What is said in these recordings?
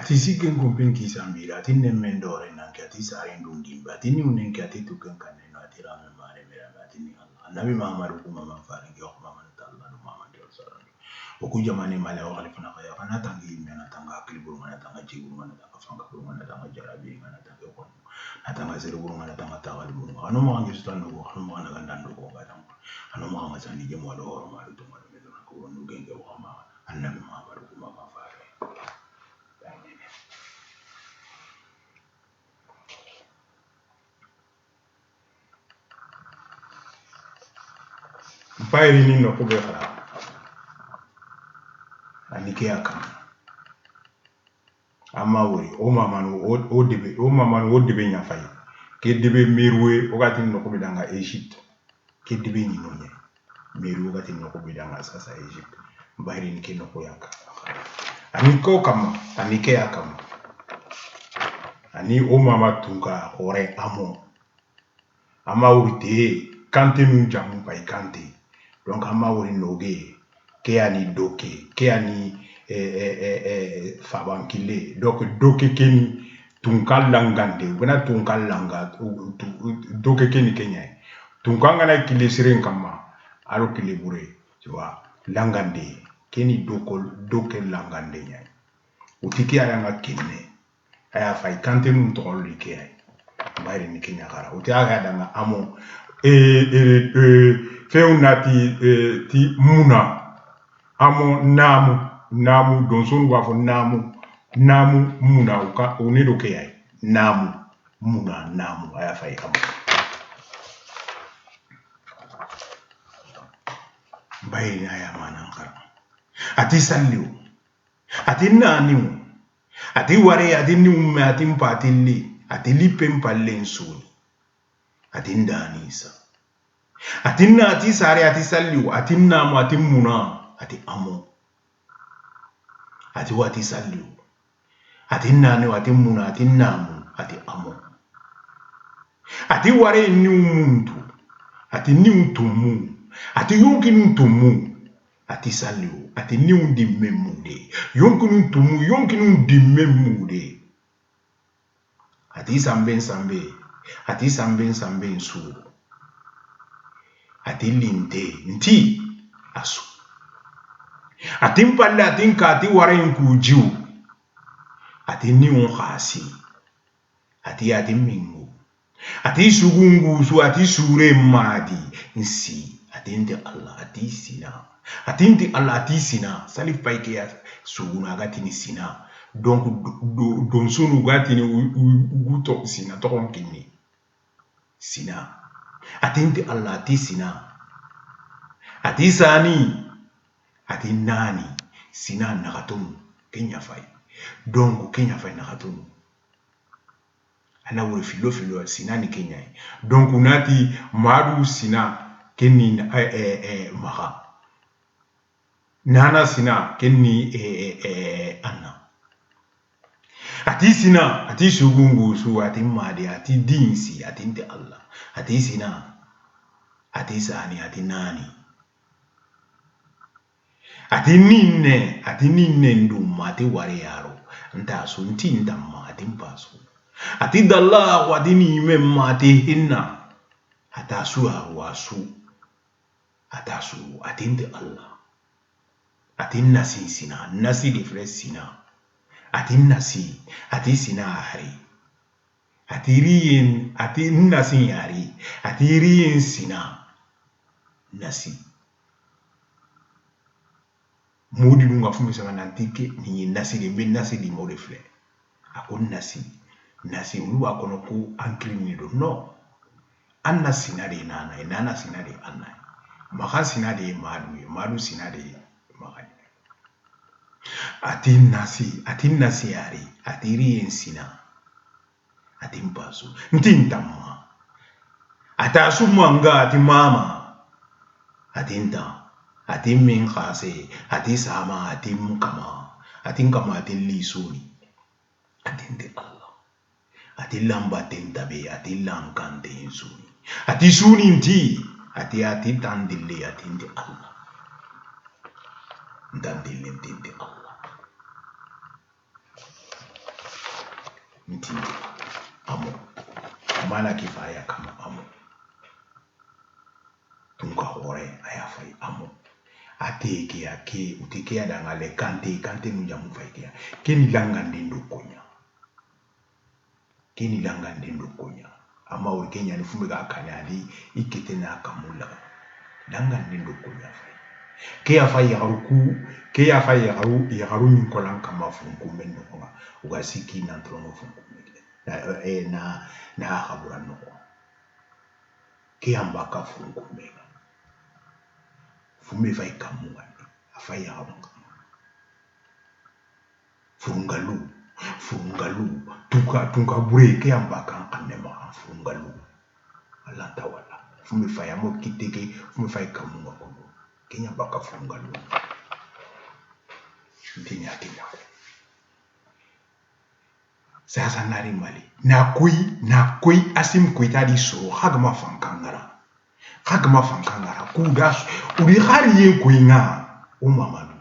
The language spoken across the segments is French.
ati siken kompen kisambira ati nemendore nanke ati sare ndungimba ati ni unenke ati tuken kaneno ati rame mare mera ati ni Allah nabi Muhammad kuma mafari ngi wax mama Allah no mama ngi sallallahu oku jamane male wa khalifa na khaya kana tangi mena tanga akli buru mana tanga jigu mana tanga fanga buru mana tanga jarabi mana tanga kon na tanga zero buru mana tanga tawal buru ano mo ngi stando ko ano mo na gandando ko gadam ano mo ma sani jemo do horo ma do ma do ko no genge wa ma annabi Muhammad kuma mafari bayri ni no ko be xala anike akam ama wori o mamanu o debe nya fay ke debe mirwe o gati no ko be danga Egypte ke debe ni no nya mirwe o gati no ko be danga sasa Egypte bayri ni ke no ko yaka aniko kam anike akam ani o mama tunga ore amo ama wori kante nu jamu pay kante donc ama wori noge ke ani doke ke ani fabankile donc doke keni tunkalangande bana tunkalanga doke keni kenya tunkanga na kile siren kama alo kile bure tu vois langande keni doke langande nya utiki ara nga kenne aya fay kante nu tolli ke ay bayri ni kenya gara uti aga danga amo feunati ti muna amo namu donson wafo namu muna uka unido ke ay namu aya fay amo bayri aya manan kara ati salliu ati naniu ati ware ati ni umme ati mpatili ati lipem palensuni ati ndanisa ati na ati sare ati salliu ati namu ati muna ati amo ati wati salliu ati nani ati muna ati namu ati amo ati ware ni umuntu ati ni untumu ati yonki ntumu ati salliu ati ni undi memude yonki ntumu yonki undi memude ati sambe ati sambe nsu ati linte nti asu ati mpalle ati nka ati ware nkujiu ati ni khasi ati mingu ati sugungu su ati sure madi nsi ati nti Allah ati sina ati nti Allah ati sina salif paike ya suguna gati ni sina donc don sunu gati ni uguto sina to konkini sina ati nti Allah ati sina ati sani ati nani sina nakatunu kenya fay donc kenya fay nakatunu ana wori filo sina ni kenya donc unati madu sina kenni maha nana sina kenni anna ati sina ati sugungu su ati madi ati dinsi ati nti Allah ati sina ati sani ati nani ati ninne ndum ati wari yaro nta su nti ndamma ati mpasu ati dalla ati ni memma ati hinna atasu wasu atasu ati nti Allah ati nasi sina nasi di fres sina ati nasi ati sina hari ati rien ati nasi yari ati rien sina nasi modi dunga fumi sama nantike ni nasi de ben nasi di mode fle akon nasi ulu akono ku ankrini do no anna sinade nana sinade anna maka sinade madu sinade maka ati nasi yari ati rien sina ati mpasu ntintamma atasu manga ati mama ati nta ati min khase ati sama ati mkama ati lisuni ati nti Allah ati lamba tentabe ati lankante insuni ati suni nti ati tandille ati nti Allah ndandille nti Allah nti amo mana kifaya kama amo tunga hore aya fai amo ateke ake uteke ya dangale kante munja mufaikia keni langa ndindo konya ama uri Kenya ni fume ga kanali ikete na kamula langa ndindo konya fai ke afai ya haru nkolan kama funku menno nga ugasiki na trono funku na habura no ke ambaka funku menga fume fai kamunga afai ya haru furungalu tunka bure ke ambaka kanema furungalu Allah tawala fume fai amo kiteke fume fai kamunga kono Kenya baka furungalu ntinya sasa nari mali na koi asim koitadi so hagma fankangara kudas uri khari yen koinga o mamadu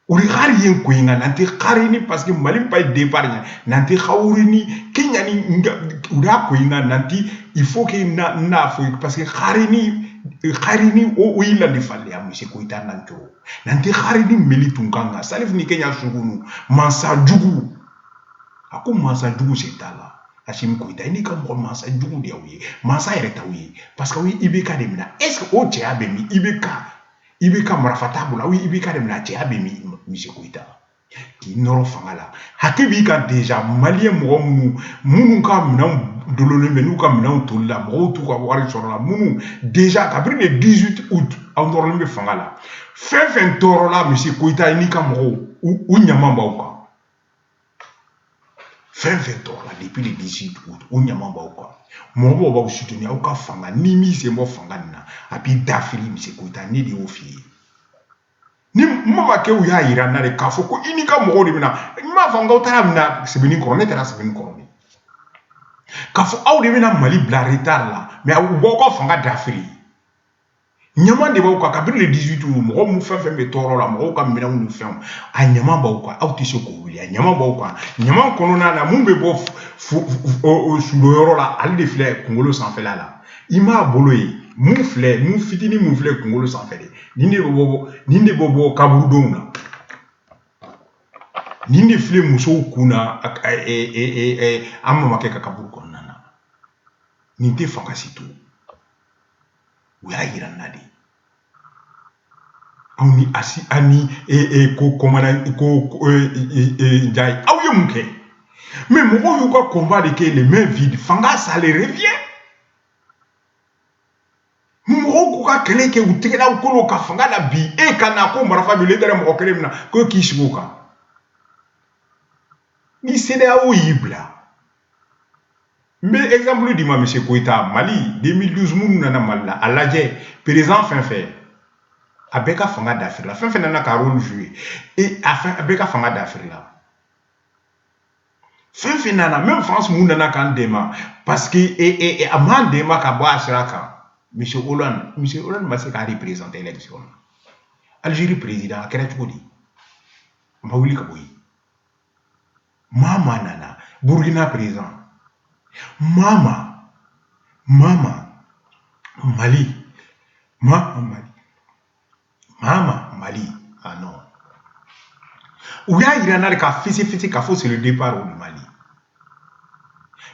uri khari yen koinga nanti khari ni parce que mali pa départ nanti khawrini Kenya ni ura koinga nanti il faut que na fo parce que khari ni o ila di falle ya monsieur koita nanti khari ni meli tunganga salif ni Kenya sugunu mansa jugu ako mansa jugu setala Hashim Koita ini ka mo mansa jugu dia wi mansa ereta wi parce que wi ibeka de mina est ce que o tia be mi ibeka marafatabula wi ibeka de mina tia be mi monsieur Koita ki noro fangala hakibi ka déjà malien mo munu ka mina dolone menu ka mina tolla mo tu ka wari sorla munu déjà kabri le 18 août en dorle fangala fin toro la monsieur Koita ini ka mo u nyamamba uka fin toro depuis le 18 août u nyamamba uka mo bo ba soutenir uka fanga ni mi se mo fanga na api dafili monsieur Koita ni di ofi ni mama ke uya ira na le kafo ko ini ka mo de mina ma fanga utara mina sebini ko ne tera sebini ko kafo aw de mina mali bla retard la mais u bo ko fanga dafili nyama de ba ko kabiri le 18 août mo mu fa me toro la mo ka mina unu fem a nyama ba ko aw ti so ko wuli a nyama ba ko nyama kono na mu be bo su lo yoro la ali de fle kungolo sans fela la ima boloyi mu fitini mu fle kungolo sans fele ninde bobo kaburu dona ninde fle muso kuna amma make ka kaburu konnana ninde fanga situ uyayira nadi awni ani ko komana ko jay awye muke mais mo yu ko combat de que les mains vides fanga ça les revient mo ka kele ke utikela ukolo ka fanga la bi e kana ko marafa bi le tere mo kele mina ko kishuka ni sede awo yibla mais exemple di ma monsieur Koita Mali 2012 munu nana malla alaje président fin fait abeka fanga d'Afrique la fin nana ka rôle jouer et afin abeka fanga d'Afrique la fin nana même France munu nana kan dema parce que et amande dema ka bo asraka Monsieur Hollande m'a dit qu'il a représenté l'élection. Algérie président, quel est-ce que tu dis? Maouli Kaboui. Mama Nana, Burkina président. Mama, Mali. Mali. Ah non. Où il y a un fisi Kafo, c'est le départ au Mali.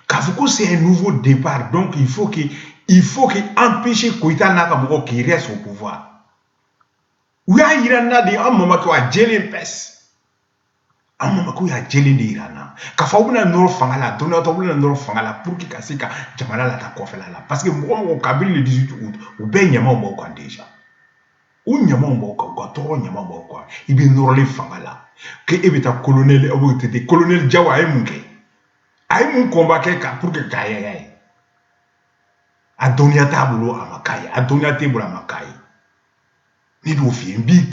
Kafou, c'est un nouveau départ, donc il faut que empêcher Koita Nakamoko qui reste au pouvoir. Ouya Irana de Amamako a Jelen Pes. Amamako a Jelen de Irana. Kafaouna Nord Fangala, Donatobuna Nord Fangala, pour qu'il casse Jamala la Takofela. Parce que moi, au Kabyle le 18 août, ou ben Yaman Boko déjà. Ou Yaman Boko, ou Toro Yaman Boko, il bien Norle Fangala. Que Ebeta colonel, ou était colonel Jawa Emunke. Aïe mon combat pour que Kaya. Adonia tabulo amakai, adonia tebula makai. Ni do fi mbi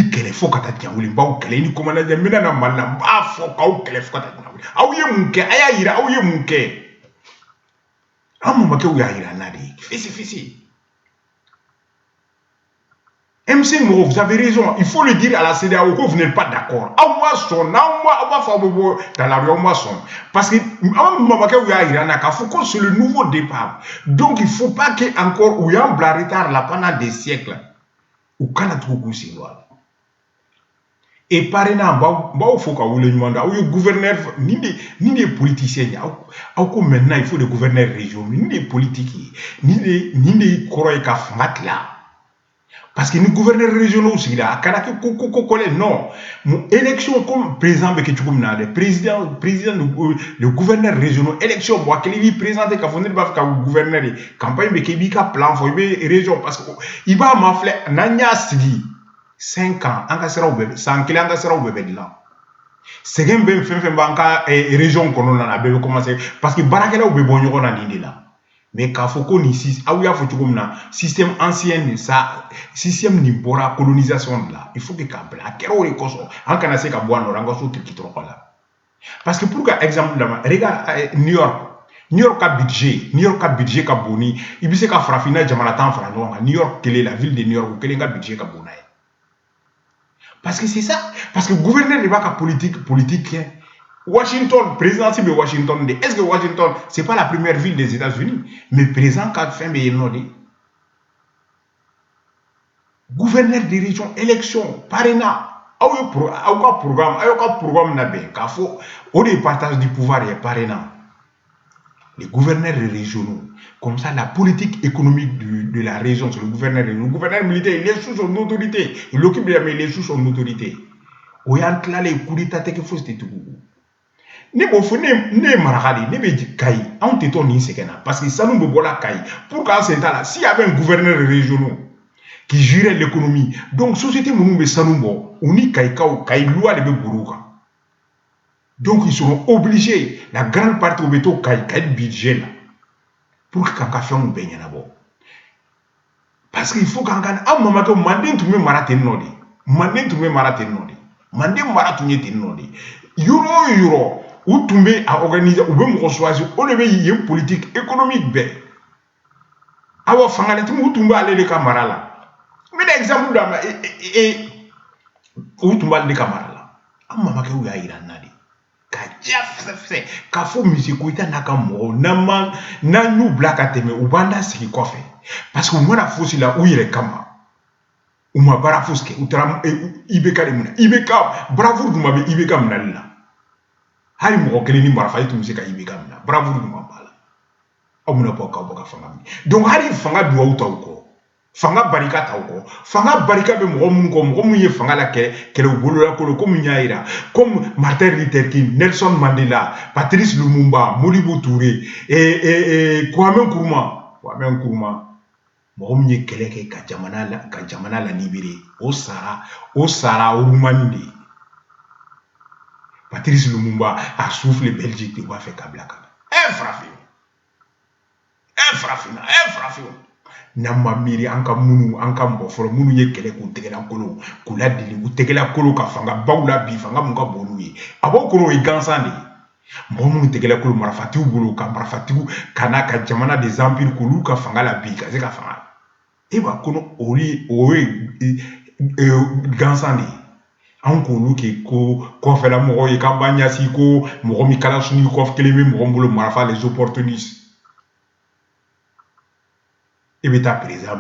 kele fo kata tiawuli mba kele ni komana de mina na mala mba fo ka kele fo kata tiawuli. Awye munke aya yira awye munke. Amma make uya yira nadi. Fisi. MC Moro, vous avez raison. Il faut le dire à la CEDEAO que vous n'êtes pas d'accord. Dans la rue, parce que c'est le nouveau départ. Donc il ne faut pas qu'il y ait encore ou un retard là pendant des siècles. Ou quand on a et par exemple, il faut que le gouverneur, ni des politiciens, maintenant il faut des gouverneurs régionaux, ni des politiques, ni des koroïka là. Parce que nous gouverneurs régionaux aussi là, non, élection comme président le le gouverneur régional, élection moi qu'il lui présenter quand on pas comme gouverneur campagne mais qu'il a plan faut région parce que il va m'affaler nanya sigi 5 ans en sera au bébé 100 kg en sera au bébé de là. C'est que ben fait banca région qu'on a bébé commencer parce que barakela au bébé on a dit là. Mais quand faut qu'on ici, système ancien, ça, système ni bora colonisation là, il faut que câble, à quel moment en Canada, qu'à boire, on a qui trop là. Parce que pour qu'un exemple là, regarde New York a budget qu'a boni, il dit qu'à frafina jamanatan franoa, New York, quelle est la ville de New York, quel est le budget qu'a boni. Parce que c'est ça, parce que le gouverneur n'est pas qu'à politique. Washington, président de Washington, est-ce que Washington, c'est pas la première ville des États-Unis, mais président quand fait mais il gouverneur des régions, élection, parrainage, programme n'a bien, car faut au partage du pouvoir et parrainage. Les gouverneurs régionaux, comme ça la politique économique de la région, c'est le gouverneur militaire, il est sous son autorité, il occupe mais il est sous son autorité. Au yant là les coups d'état que faut c'était tout. Ne bofo ne marakali ne be kai on te ton ni sekena parce que ça nous be bola kai pour qu'en c'est là s'il y avait un gouverneur régional qui gérait l'économie donc société monu be sanumbo uni kai kai loi de be buruka donc ils seront obligés la grande partie au beto kai budget là pour que quand fait on baigne na bo parce qu'il faut quand un moment que mandé tout me marate nodi mandé tout me marate nodi mandé marate nyete nodi euro ou tomber à organiser ou bien choisir on le y une politique économique ben alors fangale tout tomber aller les camarades là mais l'exemple là et ou tomber les camarades là ah maman que ou ya ira nadi ka jaf fait ka fo musique ou ita naka mo na man na ñu black ateme ou banda siki kofe parce que moi la fosi là où il est kama ou ma bara foske ou tram ibeka de muna ibeka bravo du mabe ibeka muna là hari mo kele ni mara fayi tumse ka ibeka muna bravo du mabala amuna poka boka fanga donc hari fanga duwa utauko fanga barika tauko fanga barika be mo mun ye fanga la kele bolo la kolo comme nyaira comme Martin Luther King, Nelson Mandela, Patrice Lumumba, Modibo Touré et Kwame Nkrumah mo mun ye kele ke ka jamana la libéré au Sahara au Roumanie. Patrice Lumumba a soufflé Belgique de va faire kablaka. Fraffina. Nama miri anka munu anka mboforo munu ye kele ku tegela kolo kula dili ku tegela kolo ka fanga bawla bi fanga mun ka bolu ye abo kolo e gansande mo munu tegela kolo marafati bulu ka marafati kana ka jamana des empires kulu ka fanga la bi ka se ka fanga e ba kono ori gansande an kolu ke ko fela mo ye kampanya si ko mo mi kala suni ko keleme mo mbolo marafa les opportunistes et bien ta président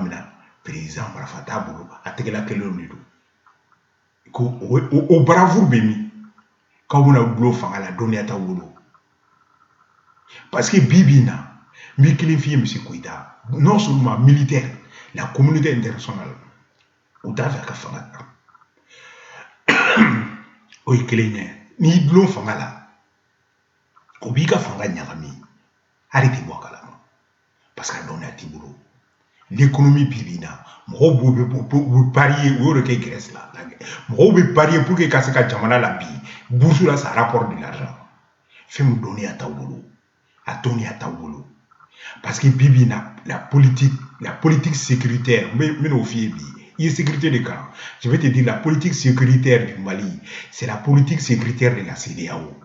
marafata bolo ategela kelo nido ko o bravoure bemi ka wona blo fanga la donner ta wolo parce que bibina mi kilifie monsieur Koïta non seulement militaire la communauté internationale ou dafa ka fanga o ikelenya ni blo fanga la ko bi ka fanga nyagami arrêtez bokala parce que donner ti bolo l'économie bibina mo bo parier ou que Grèce là mo bo parier pour que kaseka jamana la bi bourse là ça rapporte de l'argent fait me donner à ta wolo parce que bibina la politique sécuritaire mais au fier bi il est sécurité de camp je vais te dire la politique sécuritaire du Mali c'est la politique sécuritaire de la CEDEAO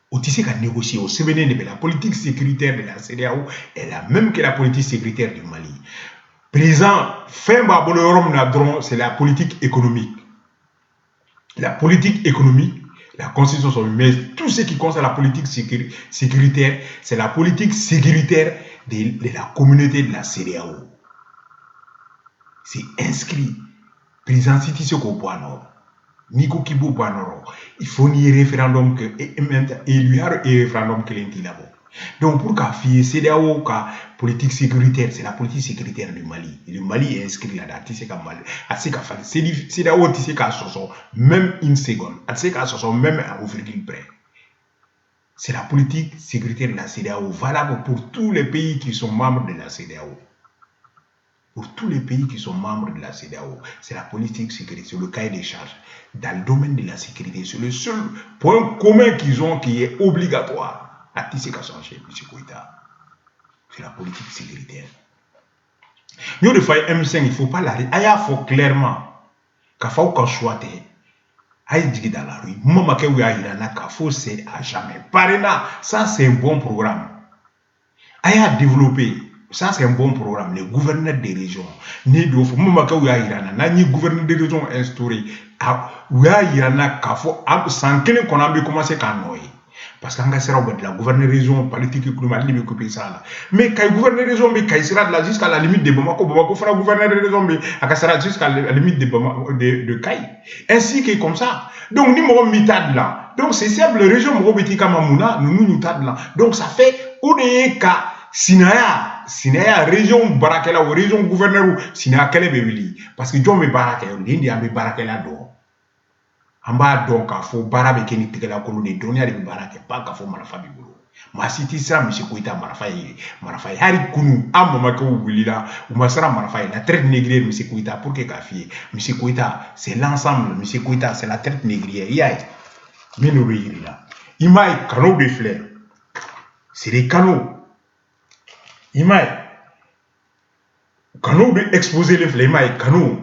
au tissu qu'à négocier au souvenir de la politique sécuritaire de la CEDEAO est la même que la politique sécuritaire du Mali. Président, fin c'est la politique économique. La politique économique, la constitution, mais tout ce qui concerne la politique sécuritaire, c'est la politique sécuritaire de la communauté de la CEDEAO. C'est inscrit. Président Siti Seko Boano, Nico Kibo Boano, il faut ni référendum que et lui a un référendum que l'intila. Donc pour qu'à fier CEDEAO, qu'à politique sécuritaire, c'est la politique sécuritaire du Mali. Le Mali est inscrit là-dedans. Tu sais qu'à Mali, assez qu'à faire CEDEAO, tu sais qu'à sortir même une seconde, tu sais qu'à sortir même à virgule près. C'est la politique sécuritaire de la CEDEAO valable pour tous les pays qui sont membres de la CEDEAO. Pour tous les pays qui sont membres de la CEDEAO, c'est la politique sécurité, c'est le cahier des charges. Dans le domaine de la sécurité, c'est le seul point commun qu'ils ont qui est obligatoire à tisser qu'à changer, M. Koïta. C'est la politique sécuritaire. Nous, le foyer M5, il ne faut pas l'arrêter. Il faut clairement qu'il faut qu'on soit aïe dit dans la rue. Maman qui a faut c'est à jamais. Parena, ça c'est un bon programme. Aïe a développé. Ça, c'est un bon programme. Les gouverneurs des régions. Ni de fou. Maman qui a ni gouverneur des régions instauré. Ouya irana kafo. Sans qu'elle qu'on a commencé à noyer. Parce qu'en cas de la gouverneur région politique économique libre que ça là. Mais quand gouverneur région mais quand sera là jusqu'à la limite de Bamako fera gouverneur région mais à sera jusqu'à la limite de Kai. Ainsi que comme ça. Donc ni mo mitad là. Donc c'est simple région mo betika mamuna nous tad là. Donc ça fait ODK Sinaya région barakela ou région gouverneur Sinaya kele bebili parce que John me barakela l'India me barakela do. Amba donc a fo barabe keni tikela kolo de donia de barake pas ka fo marafa bibolo ma siti sa monsieur Koïta marafa hari kunu amma ko wulila ou masara marafa la traite négrière monsieur Koïta pour que kafie monsieur Koïta c'est l'ensemble monsieur Koïta c'est la traite négrière yai mino là imai canaux de fleurs c'est des canaux imai canaux de exposer les fleurs imai canaux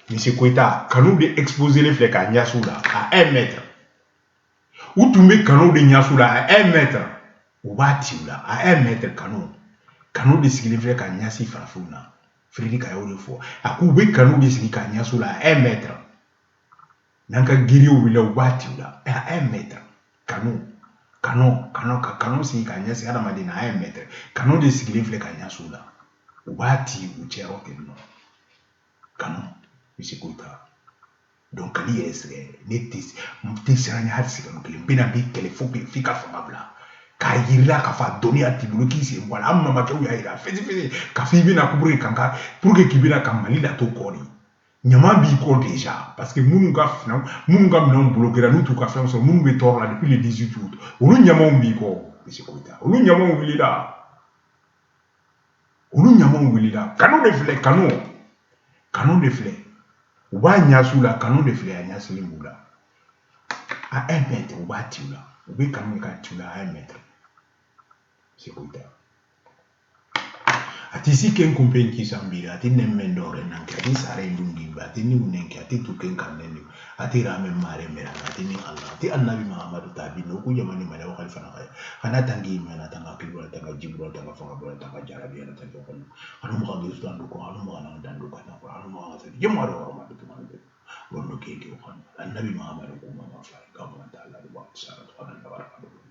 monsieur Koïta canaux de exposer les fleurs à Niassoula à 1 mètre. Ou tu mets canot de Niassoula à 1 mètre. Ou bâti là à 1 mètre canot. Canot de Sigilifre à Niassi Farfouna. Frédéric a eu le fois. À couper canot de Sigilifre à Niassoula à 1 mètre. Nanka guéri ou là ou bâti là à 1 mètre. Canot. Canot si à Niassi à la madina à 1 mètre. Canot de Sigilifre à Niassoula. Ou bâti ou tchèro que non. Canot. Monsieur Koïta. Donc ali est netis mtisirani hasi kan bina bi telefon fika famabla ka yira ka fa donner à tibulu ki se voilà amma ma taw yaira fezi ka fi bina kuburi kanka pour que kibina kamali la to kori nyama bi ko déjà parce que munu ga non bloquer nous tout ka faire so munu be tor là depuis le 18 août olu nyama bi ko monsieur Koïta olu nyama wili da canon de fleurs ou ba nyasu la canon de fleurs à nyasu limbula à 1 mètre ou ba tula ou be canon ka tula à 1 mètre c'est comme ça ati si ken kumpen ki sambira ati nemmendore nanke ati sare lungi ba ati ni unenke ati tuken kanene ati rame mare mera ati ni Allah ati annabi Muhammad tabi no ku yamani mala wakal fana kaya kana tangi mana tanga kibra tanga jibra tanga fanga bra tanga jarabi ana tanga ko anu mo ngi standu ko anu mo ana dandu ko anu mo asa yamaro ma to man be wono ke ko annabi Muhammad ko ma fa ka ma ta Allah wa sallallahu alaihi wa sallam